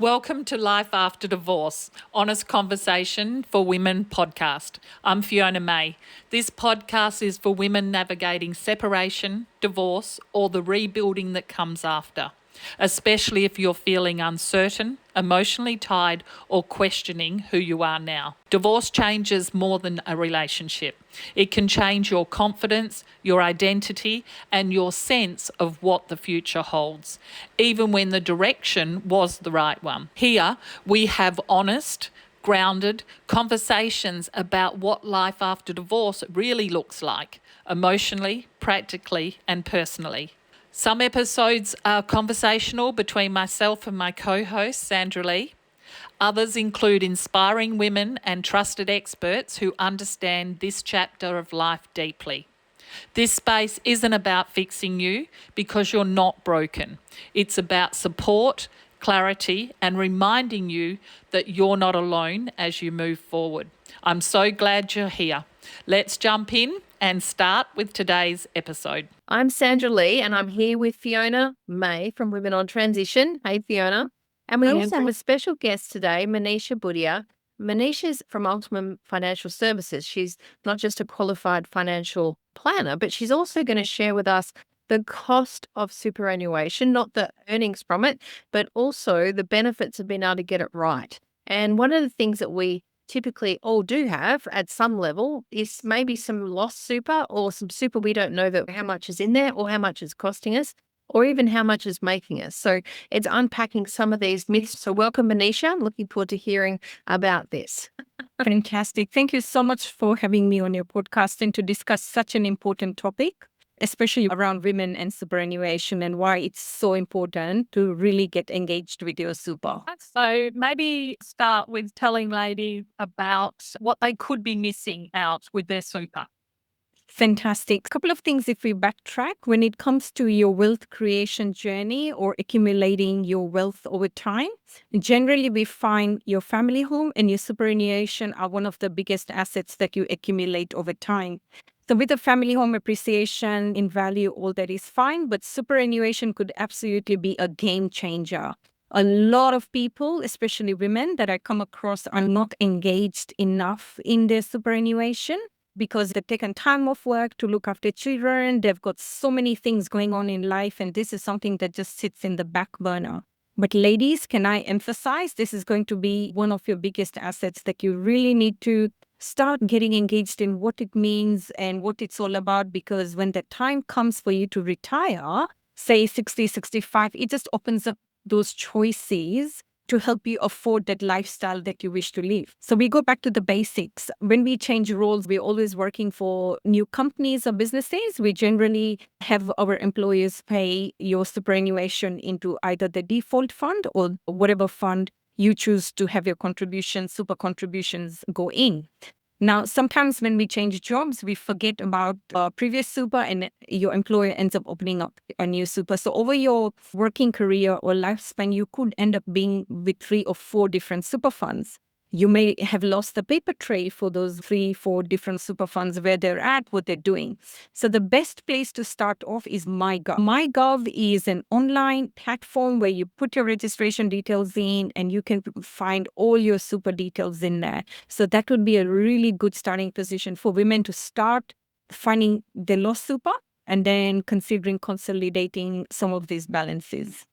Welcome to Life After Divorce, Honest Conversation for Women podcast. I'm Fiona May. This podcast is for women navigating separation, divorce, or the rebuilding that comes after, especially if you're feeling uncertain, emotionally tied, or questioning who you are now. Divorce changes more than a relationship. It can change your confidence, your identity, and your sense of what the future holds, even when the direction was the right one. Here, we have honest, grounded conversations about what life after divorce really looks like, emotionally, practically, and personally. Some episodes are conversational between myself and my co-host, Sandra. Others include inspiring women and trusted experts who understand this chapter of life deeply. This space isn't about fixing you because you're not broken. It's about support, clarity, and reminding you that you're not alone as you move forward. I'm so glad you're here. Let's jump in and start with today's episode. I'm Sandra Lee, and I'm here with Fiona May from Women on Transition. Hey, Fiona. And we also have a special guest today, Manisha Buddha. Manisha's from Ultimate Financial Services. She's not just a qualified financial planner, but she's also going to share with us the cost of superannuation, not the earnings from it, but also the benefits of being able to get it right. And one of the things that we typically all do have at some level is maybe some lost super or some super we don't know that how much is in there or how much is costing us or even how much is making us. So it's unpacking some of these myths. So welcome, Manisha. I'm looking forward to hearing about this. Fantastic. Thank you so much for having me on your podcast and to discuss such an important topic, especially around women and superannuation and why it's so important to really get engaged with your super. So maybe start with telling ladies about what they could be missing out with their super. Fantastic. A couple of things if we backtrack when it comes to your wealth creation journey or accumulating your wealth over time. Generally, we find your family home and your superannuation are one of the biggest assets that you accumulate over time. So with the family home appreciation in value, all that is fine, but superannuation could absolutely be a game changer. A lot of people, especially women that I come across, are not engaged enough in their superannuation because they've taken time off work to look after children. They've got so many things going on in life, and this is something that just sits in the back burner. But ladies, can I emphasize this is going to be one of your biggest assets that you really need to start getting engaged in what it means and what it's all about, because when the time comes for you to retire, say 60, 65, it just opens up those choices to help you afford that lifestyle that you wish to live. So we go back to the basics. When we change roles, we're always working for new companies or businesses. We generally have our employers pay your superannuation into either the default fund or whatever fund you choose to have your contributions, super contributions go in. Now, sometimes when we change jobs, we forget about previous super and your employer ends up opening up a new super. So over your working career or lifespan, you could end up being with 3 or 4 different super funds. You may have lost the paper trail for those 3, 4 different super funds, where they're at, what they're doing. So the best place to start off is MyGov. MyGov is an online platform where you put your registration details in and you can find all your super details in there. So that would be a really good starting position for women to start finding their lost super and then considering consolidating some of these balances.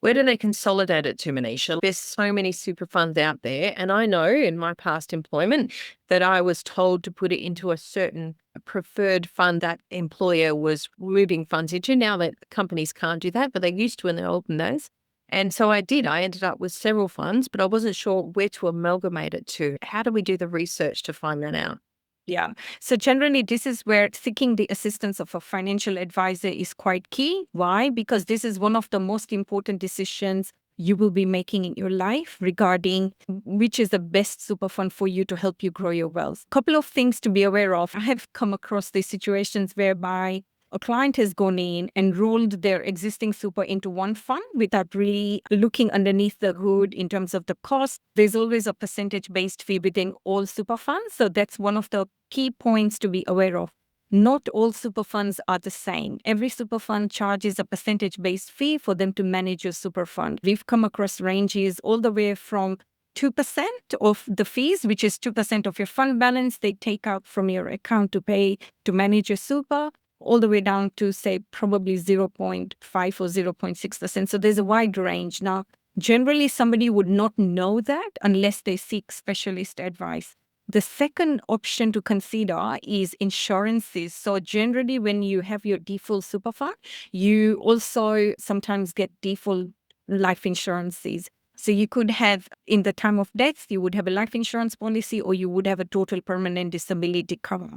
Where do they consolidate it to, Manisha? There's so many super funds out there. And I know in my past employment that I was told to put it into a certain preferred fund that employer was moving funds into. Now that companies can't do that, but they used to when they opened those. And so I did. I ended up with several funds, but I wasn't sure where to amalgamate it to. How do we do the research to find that out? Yeah. So generally, this is where seeking the assistance of a financial advisor is quite key. Why? Because this is one of the most important decisions you will be making in your life regarding which is the best super fund for you to help you grow your wealth. Couple of things to be aware of. I have come across these situations whereby a client has gone in and rolled their existing super into one fund without really looking underneath the hood in terms of the cost. There's always a percentage-based fee within all super funds. So that's one of the key points to be aware of. Not all super funds are the same. Every super fund charges a percentage-based fee for them to manage your super fund. We've come across ranges all the way from 2% of the fees, which is 2% of your fund balance they take out from your account to pay to manage your super, all the way down to, say, probably 0.5 or 0.6%. So there's a wide range. Now, generally, somebody would not know that unless they seek specialist advice. The second option to consider is insurances. So generally, when you have your default super fund, you also sometimes get default life insurances. So you could have, in the time of death, you would have a life insurance policy, or you would have a total permanent disability cover.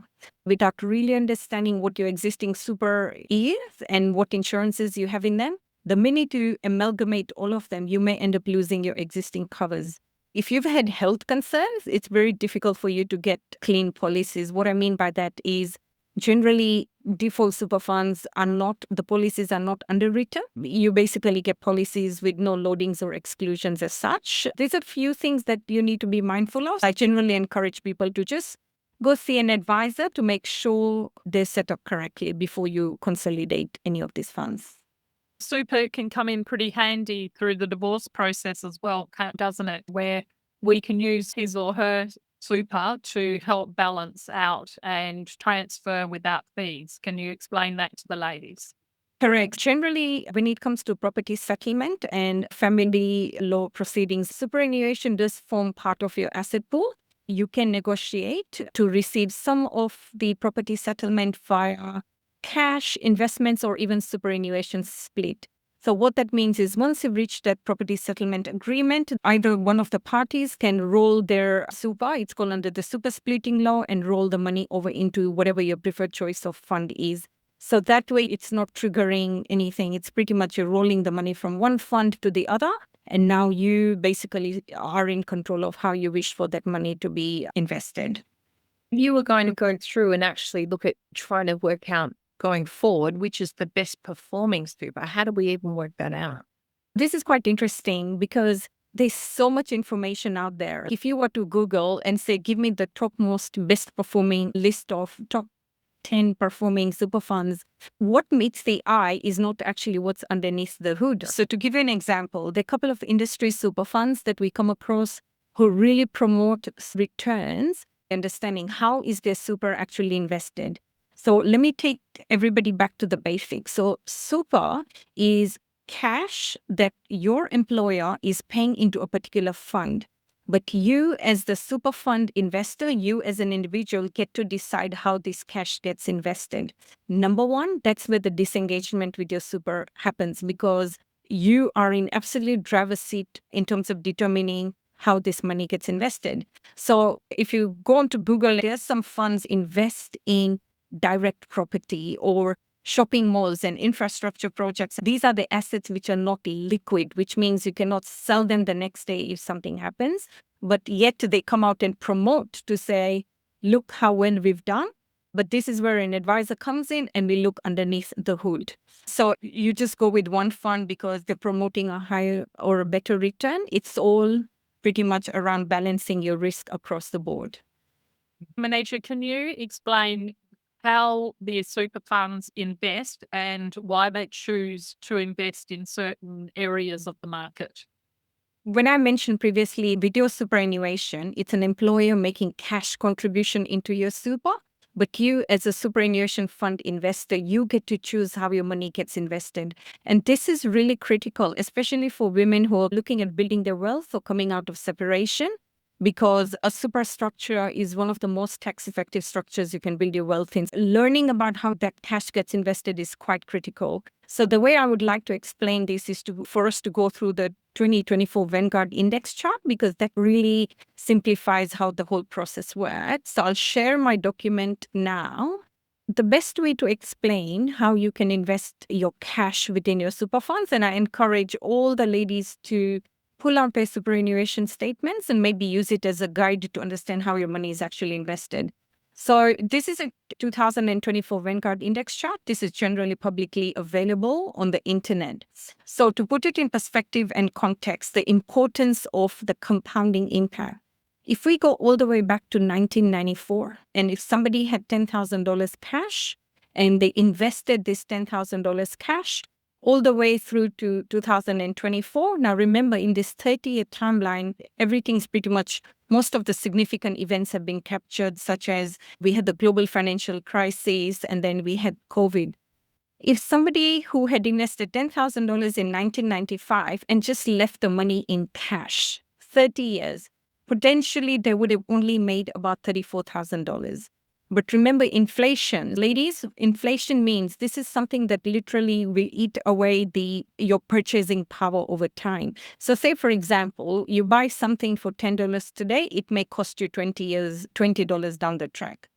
Without really understanding what your existing super is and what insurances you have in them, the minute you amalgamate all of them, you may end up losing your existing covers. If you've had health concerns, it's very difficult for you to get clean policies. What I mean by that is generally default super funds are not, the policies are not underwritten. You basically get policies with no loadings or exclusions as such. There's a few things that you need to be mindful of. I generally encourage people to just go see an advisor to make sure they're set up correctly before you consolidate any of these funds. Super can come in pretty handy through the divorce process as well, doesn't it? Where we can use his or her super to help balance out and transfer without fees. Can you explain that to the ladies? Correct. Generally, when it comes to property settlement and family law proceedings, superannuation does form part of your asset pool. You can negotiate to receive some of the property settlement via cash, investments, or even superannuation split. So what that means is once you've reached that property settlement agreement, either one of the parties can roll their super, it's called under the super splitting law, and roll the money over into whatever your preferred choice of fund is. So that way it's not triggering anything. It's pretty much you're rolling the money from one fund to the other. And now you basically are in control of how you wish for that money to be invested. You were going to go through and actually look at trying to work out going forward, which is the best performing super. How do we even work that out? This is quite interesting because there's so much information out there. If you were to Google and say, give me the topmost best performing list of top 10 performing super funds, what meets the eye is not actually what's underneath the hood. So to give you an example, there are a couple of industry super funds that we come across who really promote returns, understanding how is their super actually invested. So let me take everybody back to the basics. So super is cash that your employer is paying into a particular fund. But you, as the super fund investor, you as an individual get to decide how this cash gets invested. Number one, that's where the disengagement with your super happens, because you are in absolute driver's seat in terms of determining how this money gets invested. So if you go onto Google, there's some funds invest in direct property or shopping malls and infrastructure projects. These are the assets which are not liquid, which means you cannot sell them the next day if something happens. But yet they come out and promote to say, look how well we've done. But this is where an advisor comes in and we look underneath the hood. So you just go with one fund because they're promoting a higher or a better return. It's all pretty much around balancing your risk across the board. Manisha, can you explain how the super funds invest and why they choose to invest in certain areas of the market? When I mentioned previously video superannuation, it's an employer making cash contribution into your super. But you, as a superannuation fund investor, you get to choose how your money gets invested. And this is really critical, especially for women who are looking at building their wealth or coming out of separation, because a superstructure is one of the most tax-effective structures you can build your wealth in. Learning about how that cash gets invested is quite critical. So the way I would like to explain this is for us to go through the 2024 Vanguard Index chart, because that really simplifies how the whole process works. So I'll share my document now. The best way to explain how you can invest your cash within your super funds, and I encourage all the ladies to pull out their superannuation statements and maybe use it as a guide to understand how your money is actually invested. So this is a 2024 Vanguard Index chart. This is generally publicly available on the internet. So to put it in perspective and context, the importance of the compounding impact. If we go all the way back to 1994, and if somebody had $10,000 cash and they invested this $10,000 cash all the way through to 2024, now remember in this 30-year timeline, everything's pretty much, most of the significant events have been captured, such as we had the global financial crisis and then we had COVID. If somebody who had invested $10,000 in 1995 and just left the money in cash, 30 years, potentially they would have only made about $34,000. But remember inflation, ladies, inflation means this is something that literally will eat away your purchasing power over time. So say, for example, you buy something for $10 today, it may cost you $20 down the track.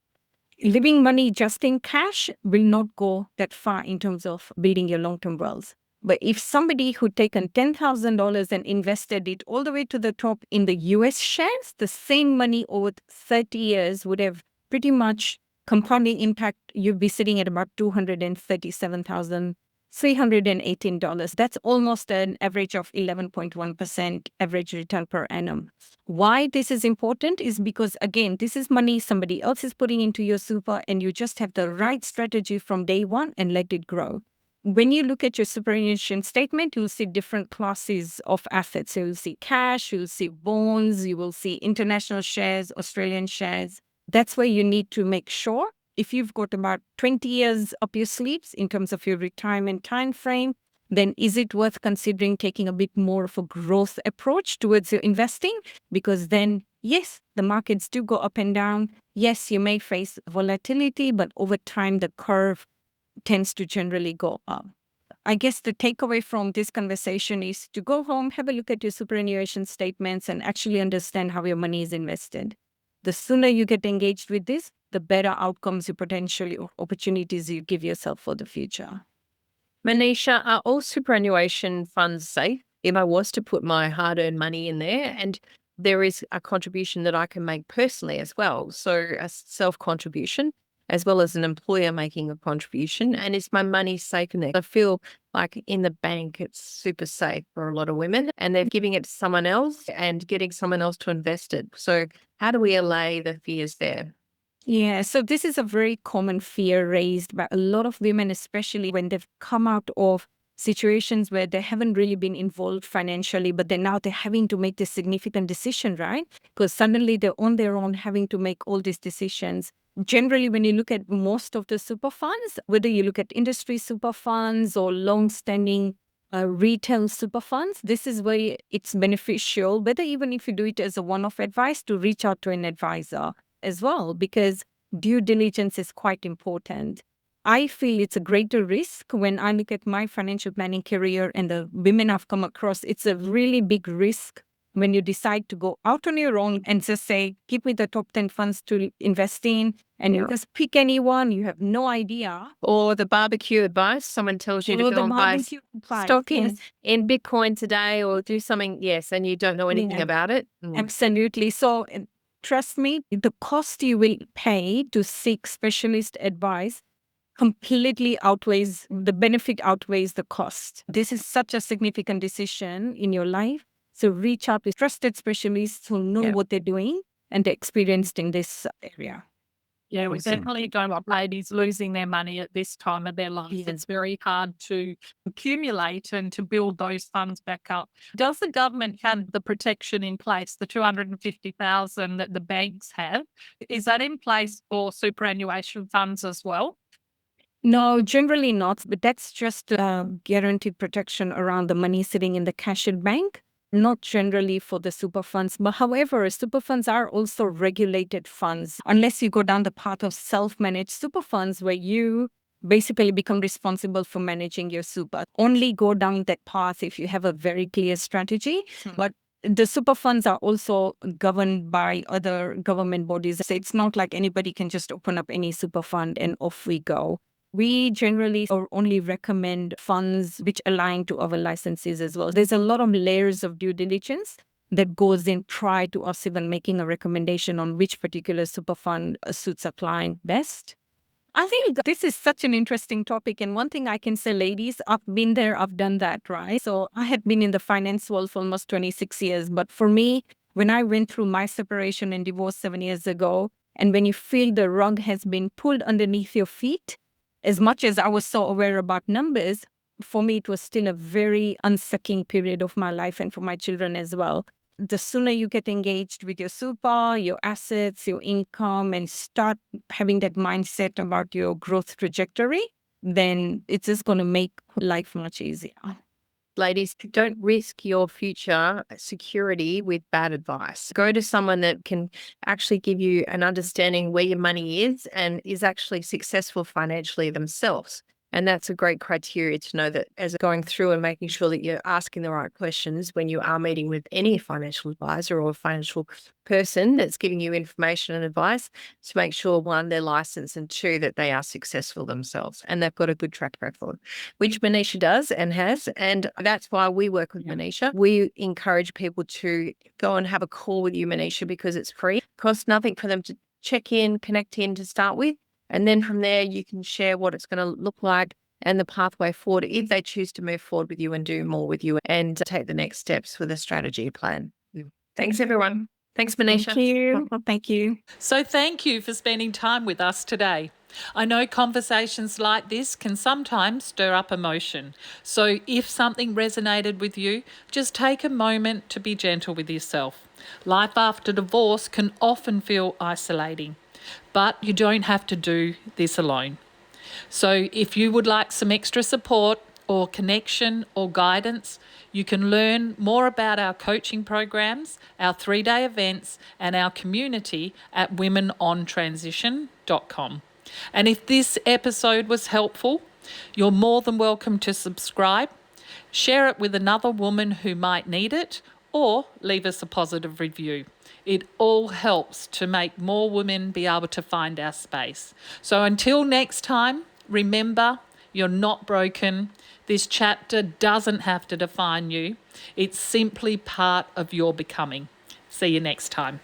Living money just in cash will not go that far in terms of building your long-term wealth. But if somebody who taken $10,000 and invested it all the way to the top in the US shares, the same money over 30 years would have pretty much compounding impact. You'd be sitting at about $237,318. That's almost an average of 11.1% average return per annum. Why this is important is because, again, this is money somebody else is putting into your super, and you just have the right strategy from day one and let it grow. When you look at your superannuation statement, you'll see different classes of assets. So you'll see cash, you'll see bonds, you will see international shares, Australian shares. That's where you need to make sure if you've got about 20 years up your sleeves in terms of your retirement time frame, then is it worth considering taking a bit more of a growth approach towards your investing? Because then, yes, the markets do go up and down. Yes, you may face volatility, but over time, the curve tends to generally go up. I guess the takeaway from this conversation is to go home, have a look at your superannuation statements and actually understand how your money is invested. The sooner you get engaged with this, the better outcomes you potentially or opportunities you give yourself for the future. Manisha, are all superannuation funds safe if I was to put my hard-earned money in there? And there is a contribution that I can make personally as well. So a self-contribution as well as an employer making a contribution. And is my money safe in there? I feel like in the bank, it's super safe for a lot of women and they're giving it to someone else and getting someone else to invest it. So how do we allay the fears there? Yeah, so this is a very common fear raised by a lot of women, especially when they've come out of situations where they haven't really been involved financially, but then now they're having to make this significant decision, right? Because suddenly they're on their own having to make all these decisions. Generally, when you look at most of the super funds, whether you look at industry super funds or long-standing retail super funds, this is where it's beneficial, whether even if you do it as a one-off advice, to reach out to an advisor as well, because due diligence is quite important. I feel it's a greater risk when I look at my financial planning career and the women I've come across. It's a really big risk when you decide to go out on your own and just say, give me the top 10 funds to invest in, and you just pick anyone, you have no idea. Or the barbecue advice, someone tells you to go and buy stock in Bitcoin today or do something, yes, and you don't know anything about it. Absolutely. So trust me, the cost you will pay to seek specialist advice completely outweighs, the benefit outweighs the cost. This is such a significant decision in your life. So reach out to trusted specialists who know what they're doing and they're experienced in this area. Yeah, we definitely don't want ladies losing their money at this time of their life. Yeah. It's very hard to accumulate and to build those funds back up. Does the government have the protection in place, the $250,000 that the banks have? Is that in place for superannuation funds as well? No, generally not, but that's just guaranteed protection around the money sitting in the cash in bank, not generally for the super funds. But however, super funds are also regulated funds, unless you go down the path of self-managed super funds where you basically become responsible for managing your super. Only go down that path if you have a very clear strategy. But the super funds are also governed by other government bodies. So it's not like anybody can just open up any super fund and off we go. We generally or only recommend funds which align to our licenses as well. There's a lot of layers of due diligence that goes in prior to us even making a recommendation on which particular super fund suits a client best. I think this is such an interesting topic. And one thing I can say, ladies, I've been there, I've done that, right? So I had been in the finance world for almost 26 years. But for me, When I went through my separation and divorce 7 years ago, and when you feel the rug has been pulled underneath your feet, as much as I was so aware about numbers, for me, it was still a very unsucking period of my life and for my children as well. The sooner you get engaged with your super, your assets, your income, and start having that mindset about your growth trajectory, then it's just going to make life much easier. Ladies, don't risk your future security with bad advice. Go to someone that can actually give you an understanding where your money is and is actually successful financially themselves. And that's a great criteria to know that as going through and making sure that you're asking the right questions when you are meeting with any financial advisor or financial person that's giving you information and advice, to make sure, one, they're licensed, and two, that they are successful themselves and they've got a good track record, which Manisha does and has. And that's why we work with Manisha. We encourage people to go and have a call with you, Manisha, because it's free. It costs nothing for them to check in, connect in to start with. And then from there, you can share what it's going to look like and the pathway forward if they choose to move forward with you and do more with you and take the next steps with a strategy plan. Thanks, everyone. Thanks, Manisha. Thank you. Thank you. So thank you for spending time with us today. I know conversations like this can sometimes stir up emotion. So if something resonated with you, just take a moment to be gentle with yourself. Life after divorce can often feel isolating, but you don't have to do this alone. So if you would like some extra support or connection or guidance, you can learn more about our coaching programs, our 3-day events, and our community at womenontransition.com. And if this episode was helpful, you're more than welcome to subscribe, share it with another woman who might need it, or leave us a positive review. It all helps to make more women be able to find our space. So until next time, remember, you're not broken. This chapter doesn't have to define you. It's simply part of your becoming. See you next time.